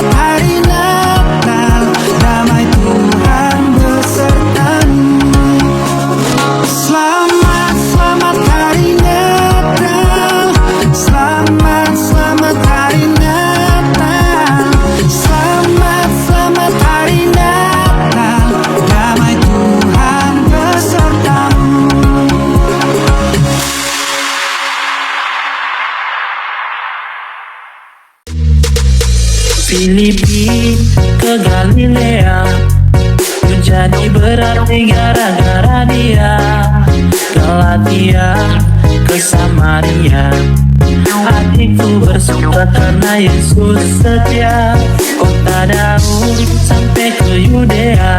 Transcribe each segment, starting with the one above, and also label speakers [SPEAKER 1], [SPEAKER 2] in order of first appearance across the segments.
[SPEAKER 1] selamat hari Natal, damai Tuhan besertamu. Selamat, selamat hari Natal, selamat, selamat hari Natal, selamat, selamat hari Natal, damai Tuhan besertamu.
[SPEAKER 2] Filipi ke Galilea, menjadi berarti gara-gara dia. Galatia ke Samaria, hatiku bersuka karena Yesus setia. Kota Daud sampai ke Yudea,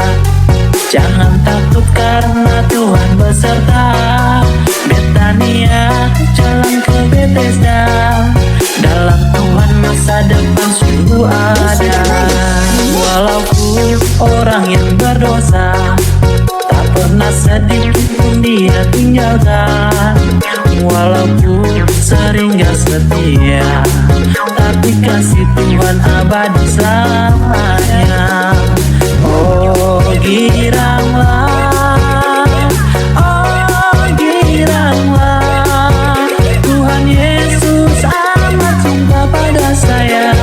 [SPEAKER 2] jangan takut karena Tuhan beserta. Betania jalan ke Bethesda, dalam Tuhan masa depan sungguh ada. Walaupun orang yang berdosa, tak pernah sedikit pun dia tinggalkan. Walaupun sering gak setia, tapi kasih Tuhan abadi selamanya. Oh giranglah, oh giranglah, Tuhan Yesus amat cinta pada saya.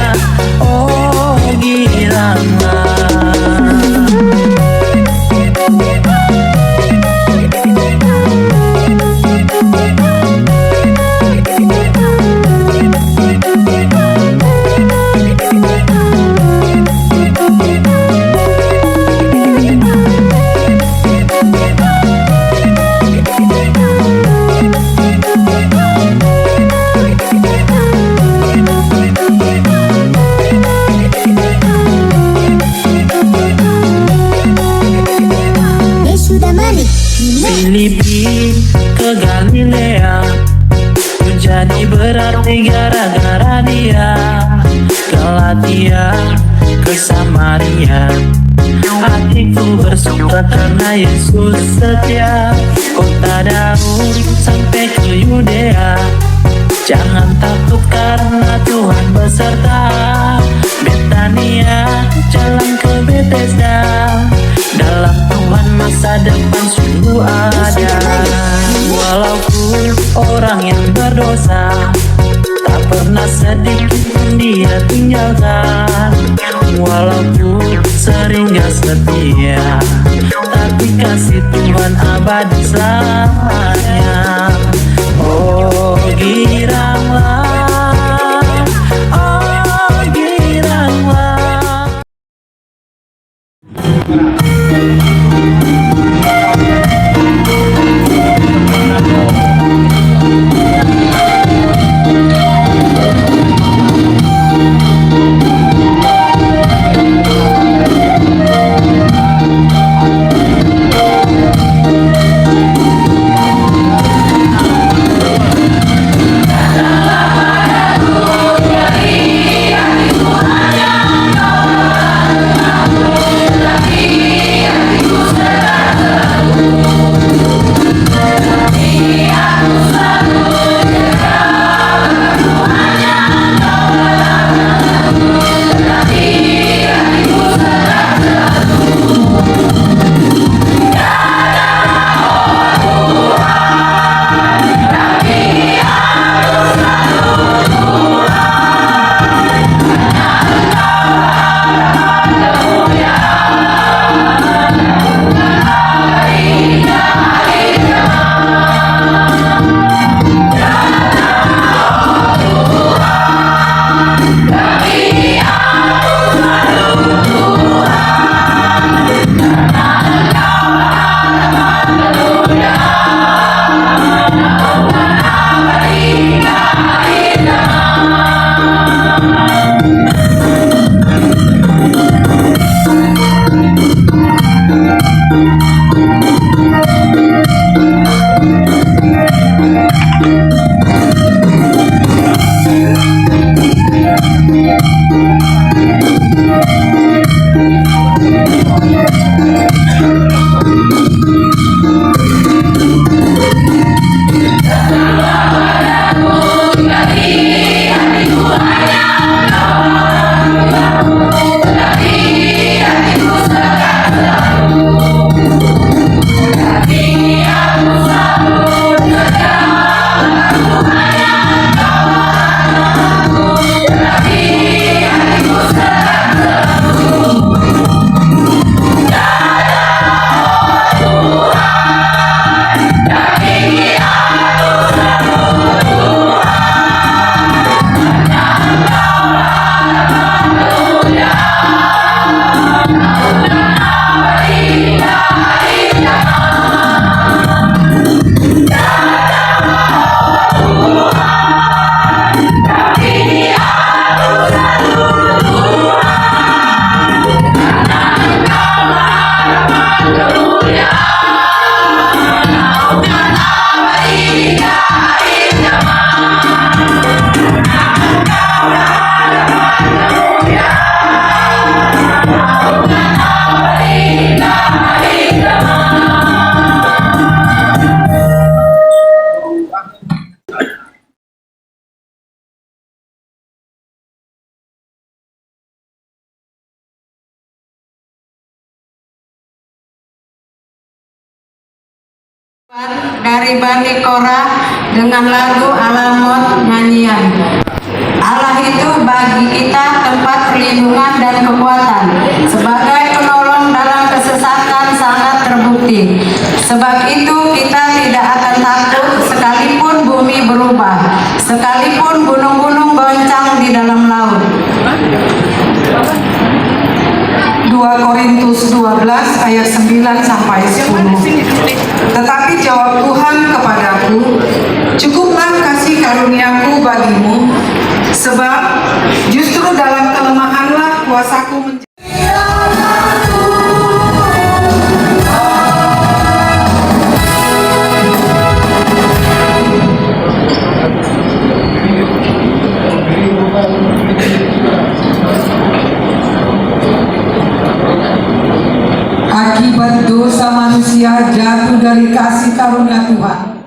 [SPEAKER 2] Oh giranglah. Filipi ke Galilea, menjadi berarti gara-gara dia. Galatia ke Samaria, hatiku bersuka karena Yesus setia. Kota Daud sampai ke Yudea, jangan takut karena Tuhan beserta. Betania jalan ke Bethesda, dalam Tuhan masa depan sungguh ada. Walaupun orang yang berdosa, tak pernah sedikit pun dia tinggalkan. Walaupun sering gak setia, tapi kasih Tuhan abadi selamanya. Oh giranglah, oh giranglah.
[SPEAKER 3] Dari Bani Korah dengan lagu Alamot nyanyian. Allah itu bagi kita tempat perlindungan dan kekuatan. Sebagai penolong dalam kesesatan sangat terbukti. Sebab itu kita tidak akan takut sekalipun bumi berubah, sekalipun gunung-gunung goncang di dalam laut.
[SPEAKER 4] 2 Korintus 12 ayat 9 sampai 10. Tetapi jawab Tuhan kepadaku, cukuplah kasih karuniaku bagimu, sebab justru dalam kelemahanlah kuasaku menjadi. Akibat dosa manusia jatuh dari kasih karunia Tuhan.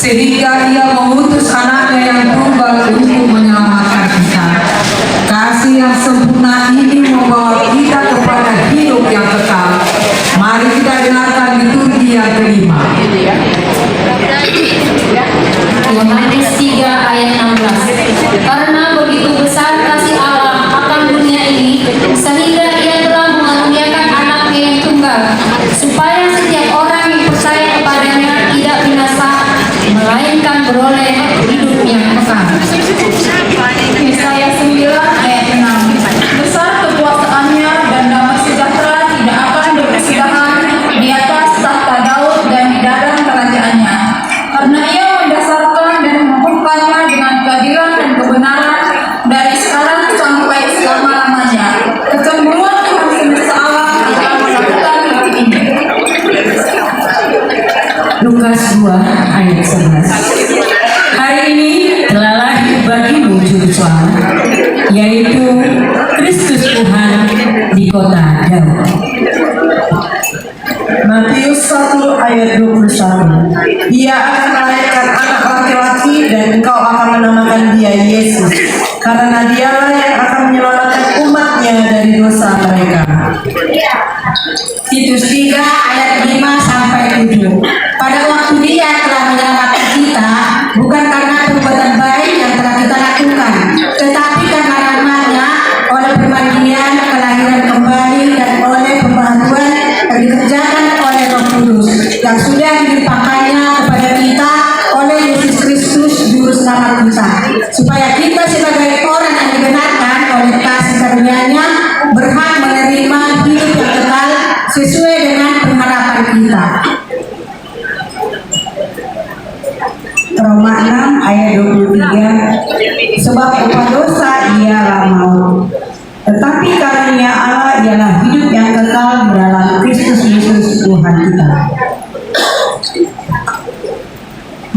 [SPEAKER 4] sehingga ia mengutus anaknya yang tunggal untuk menyelamatkan kita. Kasih yang sempurna ini membawa kita kepada hidup yang kekal. Mari kita dengarkan liturgi yang kelima.
[SPEAKER 5] Yohanes 3 ayat 16. Karena begitu besar kasih Allah akan dunia ini, sehingga ia telah mengaruniakan anaknya yang tunggal, supaya setiap orang yang percaya kepadanya tidak binasa, melainkan beroleh hidup yang kekal.
[SPEAKER 6] Yesaya 9 ayat 6. Besar kekuasaannya dan damai sejahtera tidak akan berkesudahan di atas tahta Daud dan di dalam kerajaannya. Karena ia mendasarkan dan mengukuhkannya dengan keadilan dan kebenaran dari sekarang sampai selama-lamanya. Kecemburuan Tuhan semesta alam akan melakukan hal ini.
[SPEAKER 2] Lukas 2 ayat 11. Hari ini telah lahir bagimu juru selamat, yaitu Kristus Tuhan di kota Daud.
[SPEAKER 7] Matius 1 ayat 21. Ia akan melahirkan anak laki-laki dan engkau akan menamakan dia Yesus, karena dialah yang akan menyelamatkan umatnya dari dosa mereka.
[SPEAKER 3] Titus 3 ayat 5 sampai 7. Pada waktu Dia telah menyelamatkan kita, bukan karena perbuatan baik yang telah kita lakukan, tetapi karena rahmat-Nya, oleh permandian, kelahiran kembali, dan oleh pembaharuan yang dikerjakan oleh Roh Kudus yang sudah dilimpahkannya kepada kita oleh Yesus Kristus juru selamat kita, supaya kita sebagai orang yang dibenarkan oleh kasih karunia-Nya berhak menerima hidup yang kekal sesuai dengan pengharapan kita.
[SPEAKER 7] Roma 6 ayat 23. Sebab upah dosa ialah maut, tetapi karunia Allah ialah hidup yang kekal dalam Kristus Yesus Tuhan kita.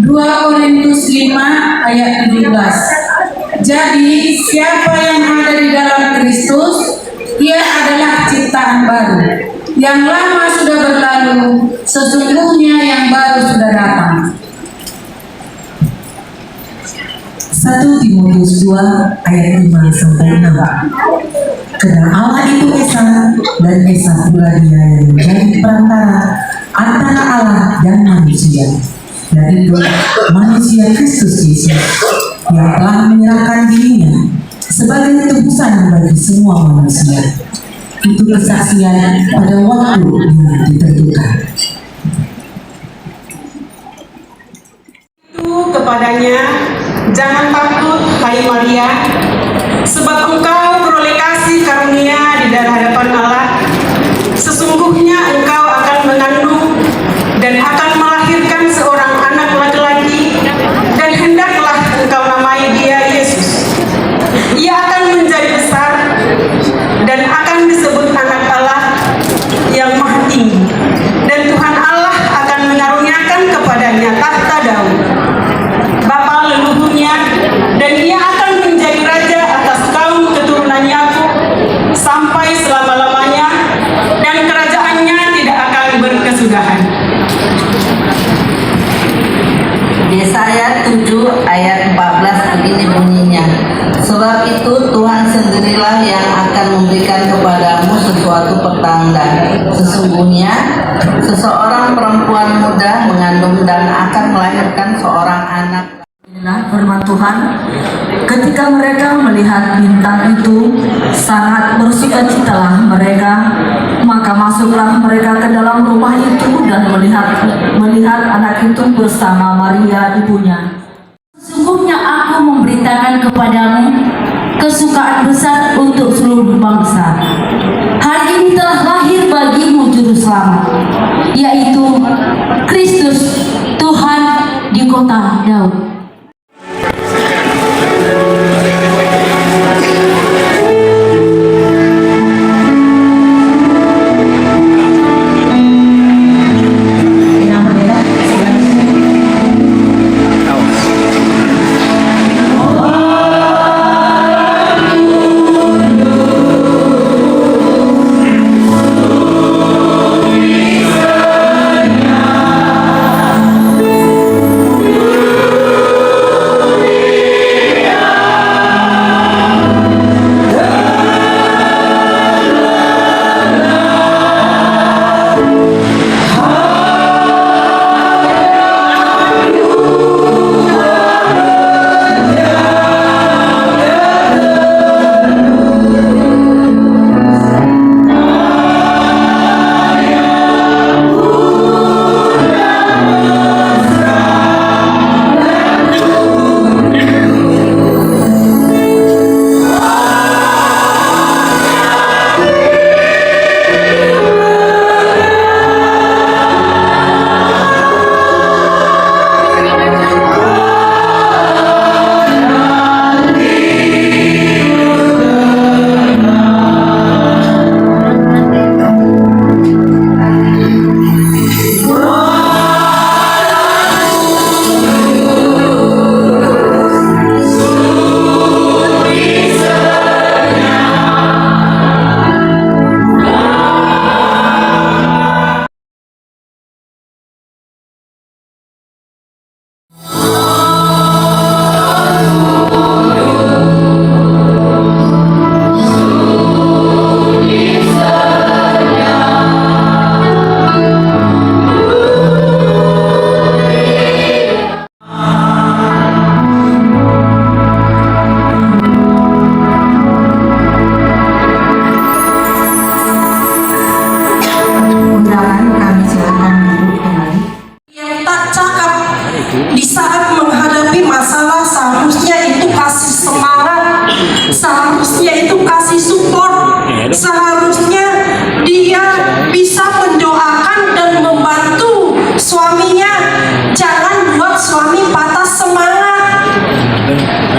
[SPEAKER 6] 2 Korintus 5 ayat 17. Jadi siapa yang ada di dalam Kristus, ia adalah ciptaan baru. Yang lama sudah berlalu, sesungguhnya yang baru sudah datang.
[SPEAKER 2] 1 Timotius 2 ayat 5 sampai 6. Karena Allah itu Esa, dan Esa pula Dia yang menjadi perantara antara Allah dan manusia, yaitu manusia Kristus Yesus, yang telah menyerahkan dirinya sebagai tebusan bagi semua manusia. Itu kesaksian pada waktu yang ditentukan.
[SPEAKER 3] Itu kepadanya, jangan takut, hai Maria, sebab engkau beroleh kasih karunia di dalam hadapan Allah. Sesungguhnya engkau akan mengandung dan akan melahirkan seorang anak laki-laki, dan hendaklah engkau namai dia Yesus. Ia akan menjadi besar dan akan disebut anak Allah yang maha tinggi, dan Tuhan Allah akan mengaruniakan kepadanya tahta Daud bapa leluhurnya, dan ia akan menjadi raja atas kaum keturunan Yakub sampai selama-lamanya, dan kerajaannya tidak akan berkesudahan.
[SPEAKER 8] Yesaya 7 ayat 14 begini bunyinya. Sebab itu Tuhan sendirilah yang akan memberikan kepadamu sesuatu pertanda. Sesungguhnya seseorang perempuan muda mengandung dan akan melahirkan seorang anak.
[SPEAKER 2] Inilah firman Tuhan. Ketika mereka melihat bintang itu, sangat bersukacitalah mereka. Maka masuklah mereka ke dalam rumah itu dan melihat anak itu bersama Maria ibunya.
[SPEAKER 5] Sesungguhnya aku memberitakan kepadamu kesukaan besar untuk seluruh bangsa. Hari ini telah lahir bagimu juru selamat, yaitu Kristus Tuhan di kota Daud.
[SPEAKER 7] seharusnya itu kasih support, seharusnya dia bisa mendoakan dan membantu suaminya, jangan buat suami patah semangat.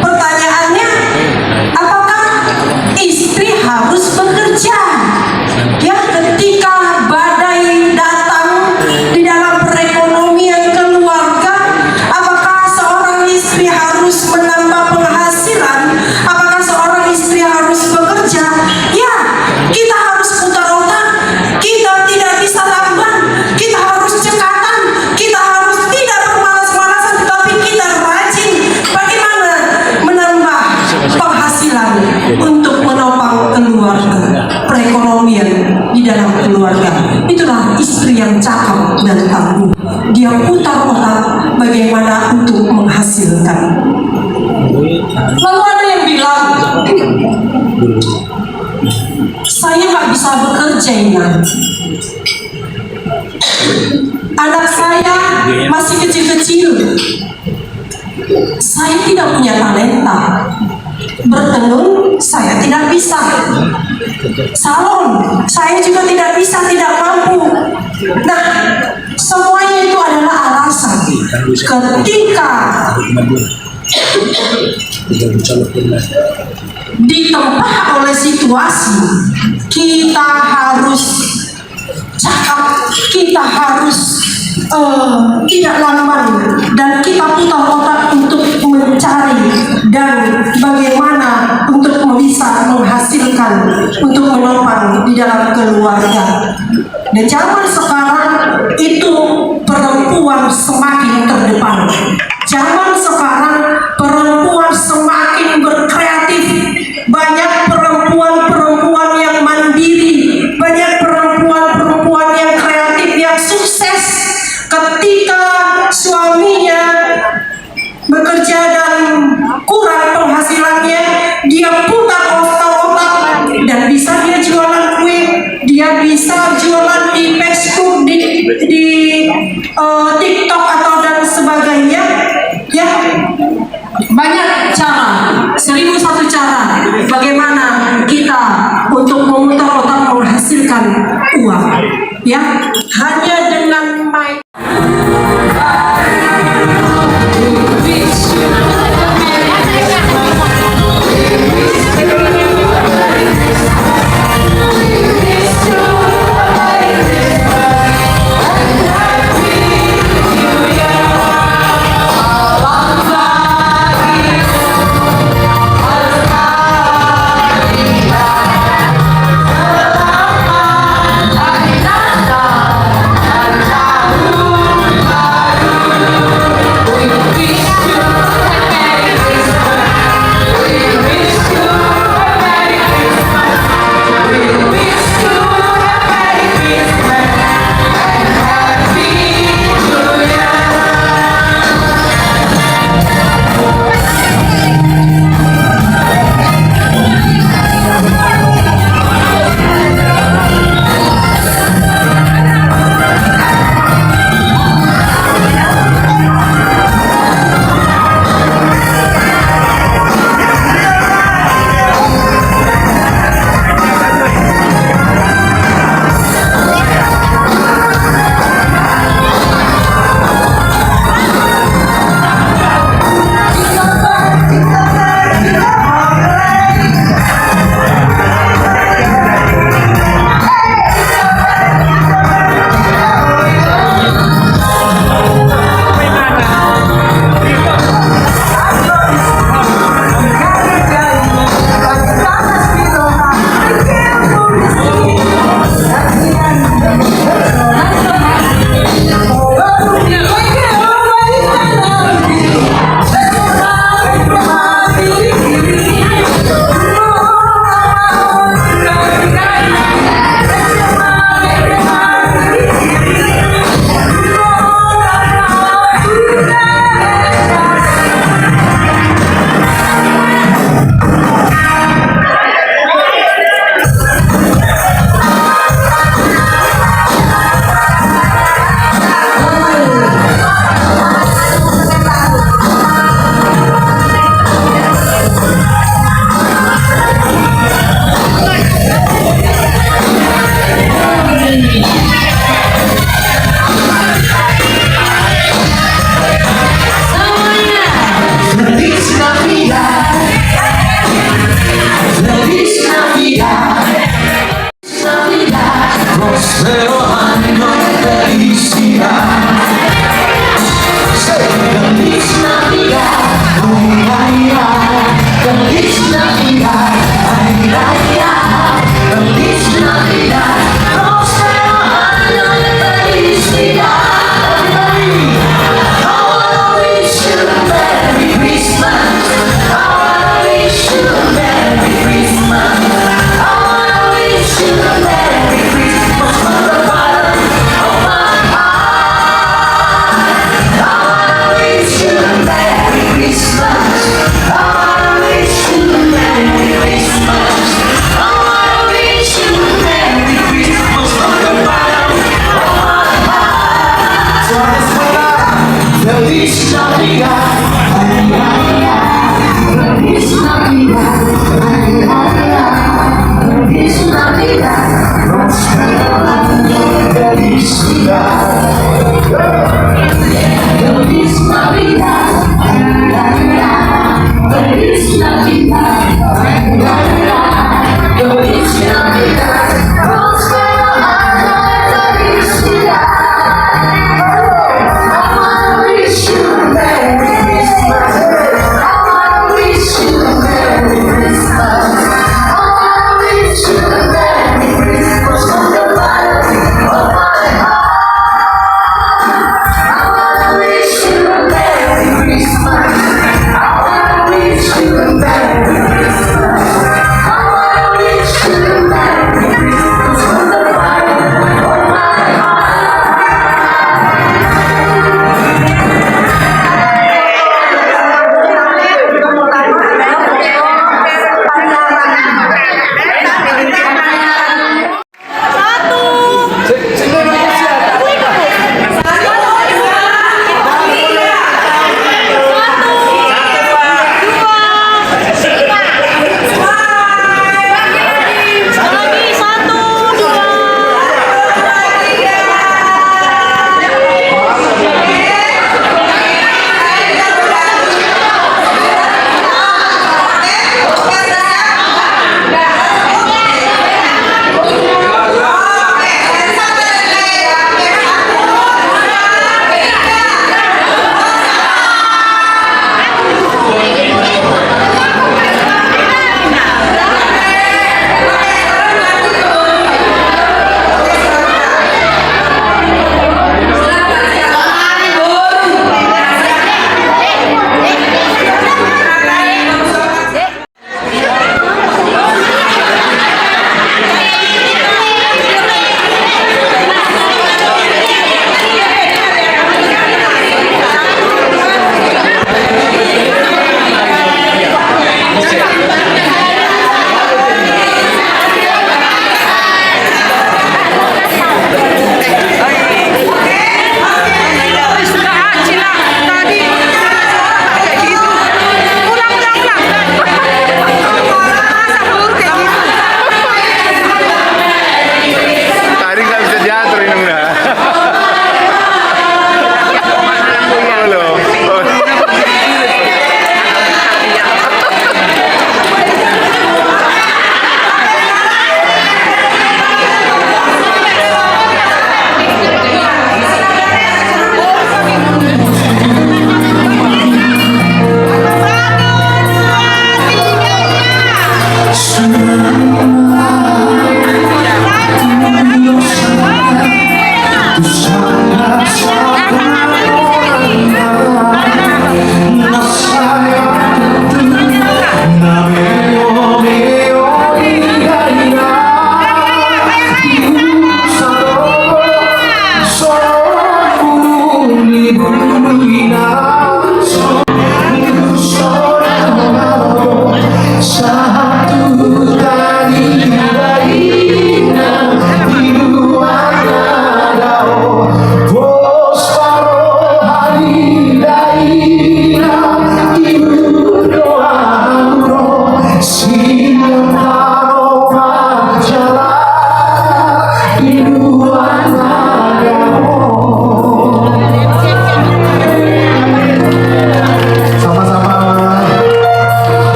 [SPEAKER 7] Pertanyaannya, apakah istri harus bekerja? Ya, ketika badai datang di dalam perekonomian keluarga, apakah seorang istri harus menambah penghasilan? Apakah seorang istri harus bekerja? Ya, kita harus putar otak. Kita tidak bisa lamban, kita harus cekatan, kita harus tidak bermalas-malasan, tetapi kita rajin bagaimana menambah penghasilan untuk menopang keluarga, perekonomian di dalam keluarga. Itulah istri yang cakap dan tangguh. Dia putar otak bagaimana untuk menghasilkan. Lalu ada yang bilang, saya nggak bisa bekerja ini. Anak saya masih kecil-kecil. Saya tidak punya talenta. Bertenun saya tidak bisa. Salon saya juga tidak bisa, tidak mampu. Nah, semuanya itu adalah alasan. Ketika ditempa oleh situasi, kita harus cakap, kita harus tidak lamban, dan kita putar otak untuk mencari dan bagaimana untuk bisa menghasilkan, untuk menopang di dalam keluarga. Dan zaman sekarang itu perempuan semakin terdepan. Zaman sekarang perempuan semakin berkreatif. Banyak perempuan-perempuan yang mandiri, banyak perempuan-perempuan yang kreatif, yang sukses. Ketika suaminya bekerja dan kurang penghasilannya, dia putar otak dan bisa dia jualan kue, dia bisa jualan di Facebook, di TikTok atau dan sebagainya. Ya, banyak cara, 1001 cara bagaimana kita untuk memutar otak menghasilkan uang. Ya, hanya dengan main.
[SPEAKER 6] Kita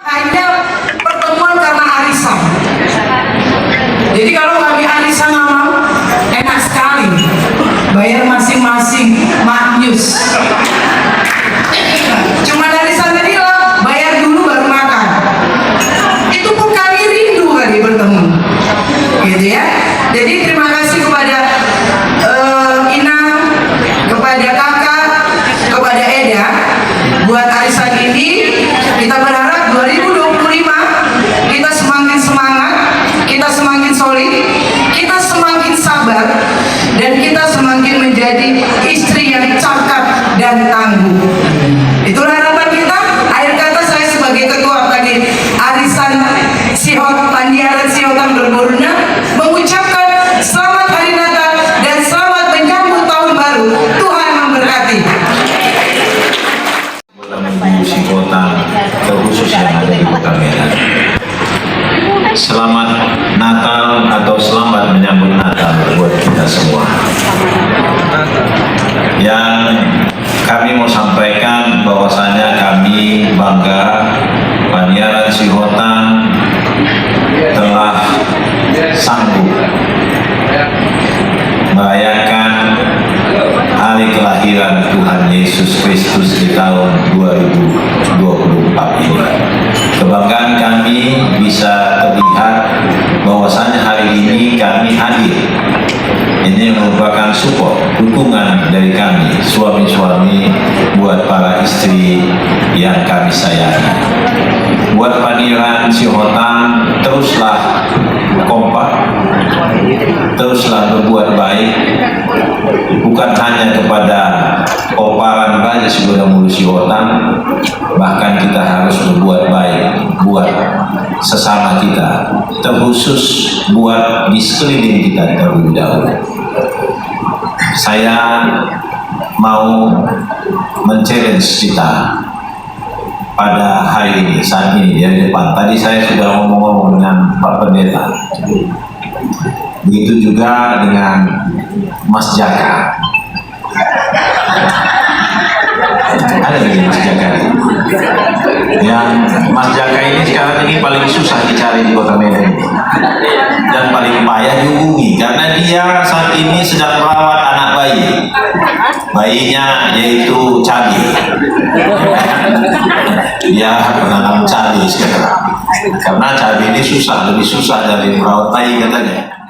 [SPEAKER 4] Hanya pertemuan karena arisan. Jadi kalau kami arisan mamam enak sekali, bayar masing-masing maknyus. Cuma arisan tadi lah, bayar dulu baru makan. Itu pun kami rindu kali bertemu, gitu ya. Jadi terima kasih kepada Ina, kepada kakak, kepada Eda buat arisan ini. Kita berharap 2025 kita semakin semangat, kita semakin solid, kita semakin sabar, dan kita semakin menjadi istri yang cakap dan tangguh. Itulah harapan kita. Akhir kata saya sebagai ketua tadi arisan Pandiaran Sihotan Berboruna mengucapkan selamat hari Natal dan selamat menyambut tahun baru. Tuhan memberkati.
[SPEAKER 9] Menuju kota terkhusus yang ada di Kota Medan. Selamat Natal atau selamat menyambut Natal buat kita semua. Yang kami mau sampaikan bahwasanya kami bangga Pandiaran Sihotan telah sanggup merayakan hari kelahiran Tuhan Yesus Kristus di tahun 2024 ini. Kebanggaan kami bisa terlihat bahwasanya hari ini kami hadir. Ini merupakan support, dukungan dari kami, suami-suami buat para istri yang kami sayangi. Buat Pandiaran Sihotan, teruslah kompak, teruslah berbuat baik, bukan hanya kepada Oparan Raja Sibonamulu Sihotan, bahkan kita harus berbuat baik buat sesama kita, terkhusus buat di sekeliling kita terlebih dahulu. Saya mau men-challenge kita pada hari ini, saat ini, dari depan. Tadi saya sudah ngomong-ngomong dengan Pak Pendeta. Begitu juga dengan Mas Jaka. Ada lagi Mas Jaka. Yang Mas Jaka ini sekarang ini paling susah dicari di Kota Medan dan paling payah dihubungi karena dia saat ini sedang merawat anak bayi. Bayinya yaitu Cabi. Dia menanam cabai sekarang karena cabai ini susah, lebih susah dari merawat bayi katanya.